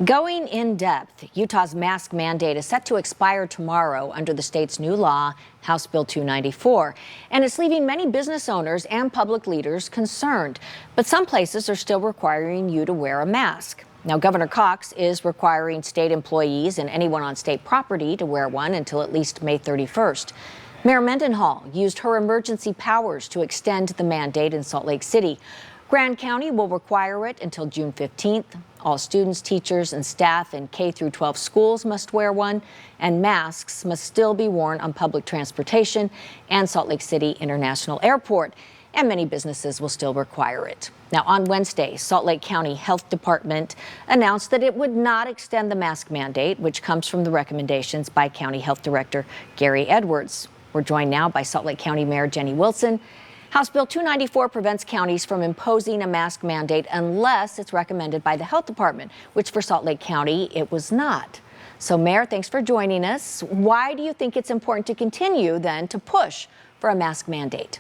Going in depth, Utah's mask mandate is set to expire tomorrow under the state's new law, House Bill 294, and it's leaving many business owners and public leaders concerned. But some places are still requiring you to wear a mask. Now, Governor Cox is requiring state employees and anyone on state property to wear one until at least May 31st. Mayor Mendenhall used her emergency powers to extend the mandate in Salt Lake City. Grand County will require it until June 15th. All students, teachers, and staff in K-12 schools must wear one, and masks must still be worn on public transportation and Salt Lake City International Airport, and many businesses will still require it. Now, on Wednesday, Salt Lake County Health Department announced that it would not extend the mask mandate, which comes from the recommendations by County Health Director Gary Edwards. We're joined now by Salt Lake County Mayor Jenny Wilson. House Bill 294 prevents counties from imposing a mask mandate unless it's recommended by the health department, which for Salt Lake County, it was not. So, Mayor, thanks for joining us. Why do you think it's important to continue then to push for a mask mandate?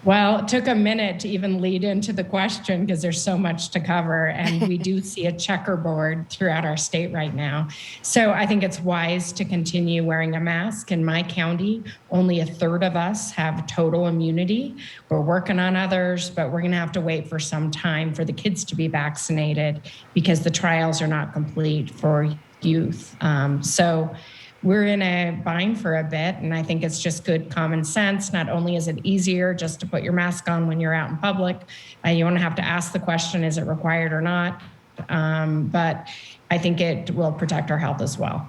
Well, it took a minute to even lead into the question because there's so much to cover, and we do see a checkerboard throughout our state right now. So I think it's wise to continue wearing a mask. In my county, only a third of us have total immunity. We're working on others, but we're going to have to wait for some time for the kids to be vaccinated because the trials are not complete for youth. So we're in a bind for a bit, and I think it's just good common sense. Not only is it easier just to put your mask on when you're out in public, you don't have to ask the question, is it required or not? But I think it will protect our health as well.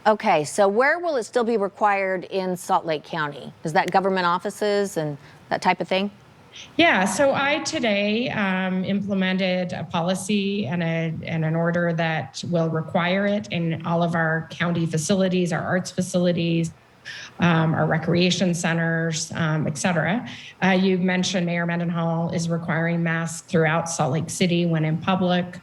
Okay, so where will it still be required in Salt Lake County? Is that government offices and that type of thing? Yeah, so I today implemented a policy and an order that will require it in all of our county facilities, our arts facilities, our recreation centers, et cetera. You mentioned Mayor Mendenhall is requiring masks throughout Salt Lake City when in public.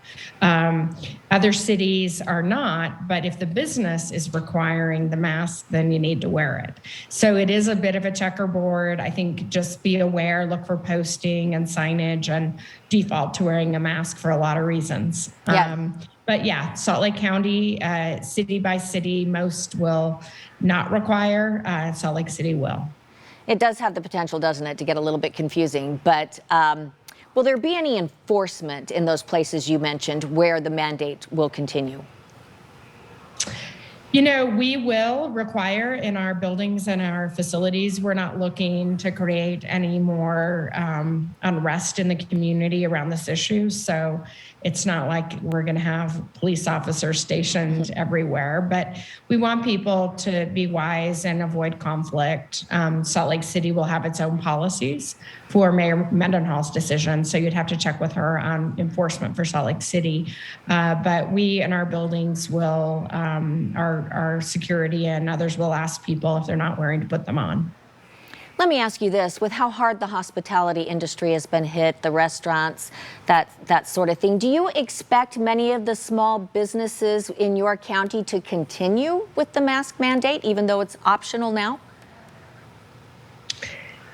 Other cities are not, but if the business is requiring the mask, then you need to wear it. So it is a bit of a checkerboard. I think just be aware, look for posting and signage, and default to wearing a mask for a lot of reasons. Yeah. But yeah, Salt Lake County, city by city, most will not require. Salt Lake City will. It does have the potential, doesn't it, to get a little bit confusing. But will there be any enforcement in those places you mentioned where the mandate will continue? You know, we will require in our buildings and our facilities. We're not looking to create any more unrest in the community around this issue. So it's not like we're going to have police officers stationed everywhere, but we want people to be wise and avoid conflict. Salt Lake City will have its own policies for Mayor Mendenhall's decision. So you'd have to check with her on enforcement for Salt Lake City. But we in our buildings will, our security and others will ask people if they're not wearing to put them on. Let me ask you this, with how hard the hospitality industry has been hit, the restaurants, that sort of thing, do you expect many of the small businesses in your county to continue with the mask mandate, even though it's optional now?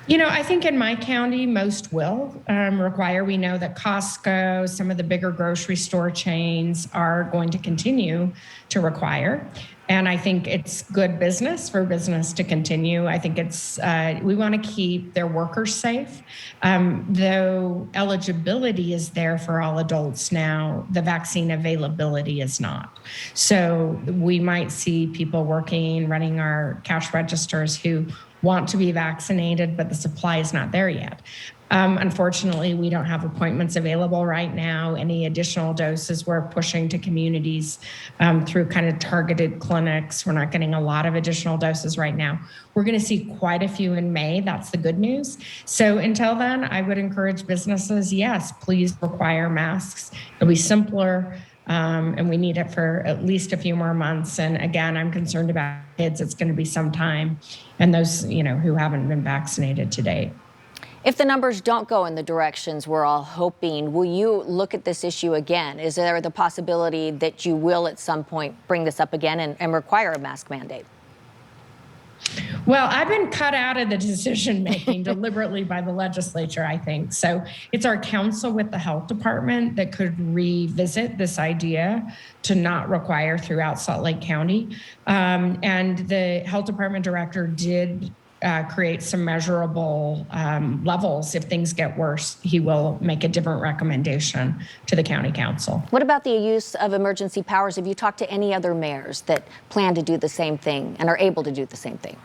You know, I think in my county, most will require. We know that Costco, some of the bigger grocery store chains are going to continue to require. And I think it's good business for business to continue. I think it's, we want to keep their workers safe. Though eligibility is there for all adults now, the vaccine availability is not. So we might see people working, running our cash registers who want to be vaccinated, but the supply is not there yet. Unfortunately, we don't have appointments available right now. Any additional doses we're pushing to communities through kind of targeted clinics. We're not getting a lot of additional doses right now. We're going to see quite a few in May. That's the good news. So until then, I would encourage businesses, yes, please require masks. It'll be simpler. And we need it for at least a few more months. And again, I'm concerned about kids. It's going to be some time, and those, you know, who haven't been vaccinated to date. If the numbers don't go in the directions we're all hoping, will you look at this issue again? Is there the possibility that you will at some point bring this up again and require a mask mandate? Well, I've been cut out of the decision making deliberately by the legislature, I think. So it's our council with the health department that could revisit this idea to not require throughout Salt Lake County. And the health department director did create some measurable levels. If things get worse, he will make a different recommendation to the county council. What about the use of emergency powers? Have you talked to any other mayors that plan to do the same thing and are able to do the same thing?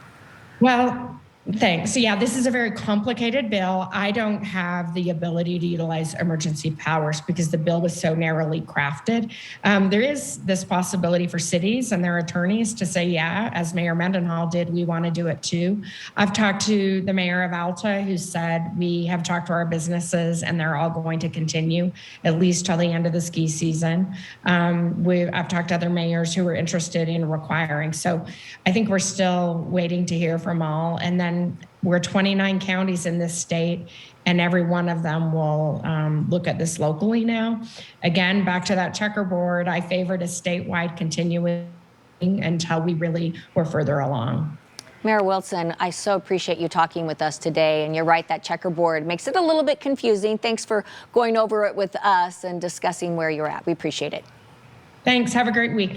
Well, thanks. Yeah, this is a very complicated bill. I don't have the ability to utilize emergency powers because the bill was so narrowly crafted. There is this possibility for cities and their attorneys to say, yeah, as Mayor Mendenhall did, we want to do it too. I've talked to the mayor of Alta who said we have talked to our businesses and they're all going to continue at least till the end of the ski season. I've talked to other mayors who are interested in requiring. So I think we're still waiting to hear from all. And then we're 29 counties in this state, and every one of them will look at this locally now. Again, back to that checkerboard, I favored a statewide continuing until we really were further along. Mayor Wilson, I so appreciate you talking with us today. And you're right, that checkerboard makes it a little bit confusing. Thanks for going over it with us and discussing where you're at. We appreciate it. Thanks. Have a great weekend.